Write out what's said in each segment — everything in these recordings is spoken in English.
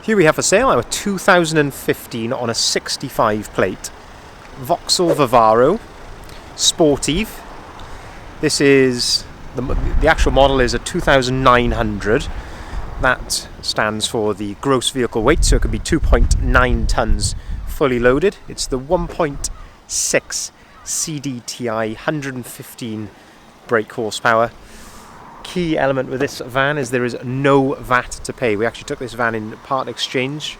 Here we have for sale our 2015 on a 65 plate Vauxhall Vivaro Sportive. This is the actual model is a 2900. That stands for the gross vehicle weight, so it could be 2.9 tons fully loaded. It's the 1.6 CDTI 115 brake horsepower. Key element with this van is there is no VAT to pay. We actually took this van in part exchange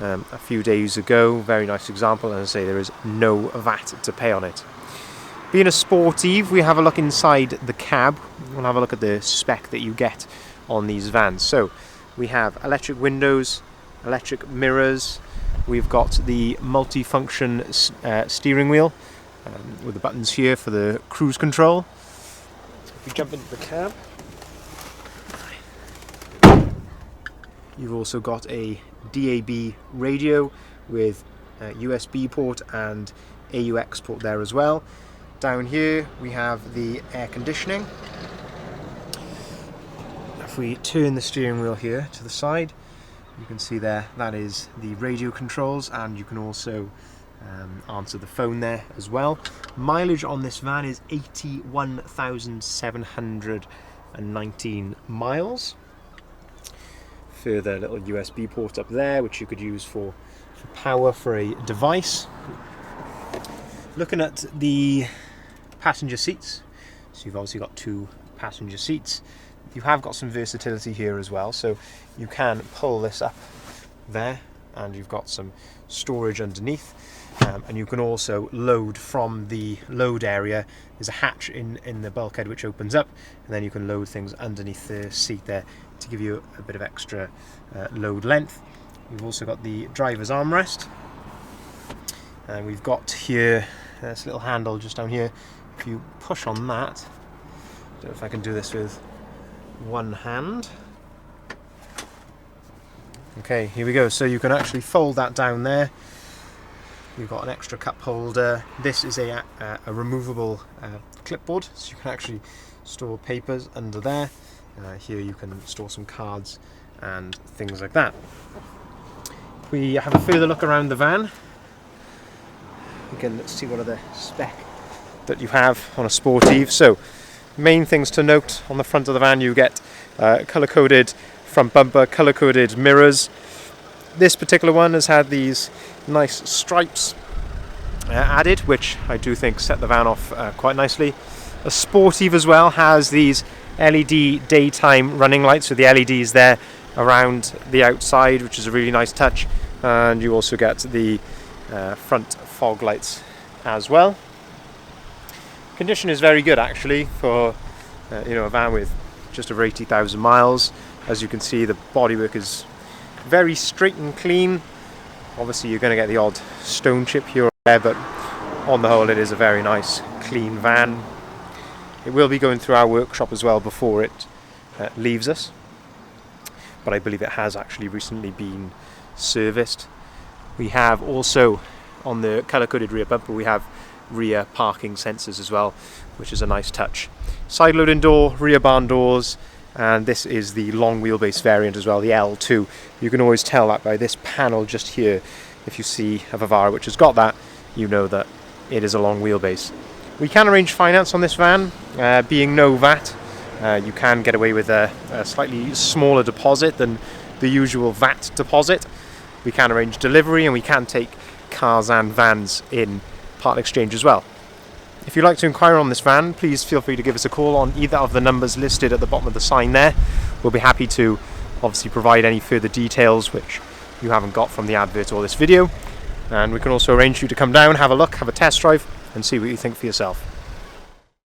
a few days ago. Very nice example, and as I say, there is no VAT to pay on it. Being a Sportive, we have a look inside the cab. We'll have a look at the spec that you get on these vans. So we have electric windows, electric mirrors. We've got the multi-function steering wheel with the buttons here for the cruise control. So if we jump into the cab, you've also got a DAB radio with a USB port and AUX port there as well. Down here we have the air conditioning. If we turn the steering wheel here to the side, you can see there that is the radio controls, and you can also answer the phone there as well. Mileage on this van is 81,719 miles. Further little USB port up there, which you could use for power for a device. Looking at the passenger seats, so you've obviously got two passenger seats. You have got some versatility here as well, so you can pull this up there and you've got some storage underneath, and you can also load from the load area. There's a hatch in the bulkhead which opens up, and then you can load things underneath the seat there to give you a bit of extra load length. We've also got the driver's armrest, and we've got here this little handle just down here. If you push on that, I don't know if I can do this with one hand. Okay, here we go. So you can actually fold that down there. You've got an extra cup holder. This is a removable clipboard, so you can actually store papers under there. Here you can store some cards and things like that. We have a further look around the van. Again, let's see what are the spec that you have on a Sportive. So main things to note: on the front of the van you get colour-coded front bumper, colour-coded mirrors. This particular one has had these nice stripes added, which I do think set the van off quite nicely. A Sportive as well has these LED daytime running lights, so the LEDs there around the outside, which is a really nice touch, and you also get the front fog lights as well. Condition is very good actually for a van with just over 80,000 miles. As you can see, the bodywork is very straight and clean. Obviously you're going to get the odd stone chip here or there, but on the whole it is a very nice clean van. It will be going through our workshop as well before it leaves us, but I believe it has actually recently been serviced. We have also, on the colour-coded rear bumper, we have rear parking sensors as well, which is a nice touch. Side loading door, rear barn doors, and this is the long wheelbase variant as well, the L2. You can always tell that by this panel just here. If you see a Vivaro which has got that, you know that it is a long wheelbase. We can arrange finance on this van, being no VAT. You can get away with a slightly smaller deposit than the usual VAT deposit. We can arrange delivery, and we can take cars and vans in part exchange as well. If you'd like to inquire on this van, please feel free to give us a call on either of the numbers listed at the bottom of the sign there. We'll be happy to obviously provide any further details which you haven't got from the advert or this video, and we can also arrange for you to come down, have a look, have a test drive, and see what you think for yourself.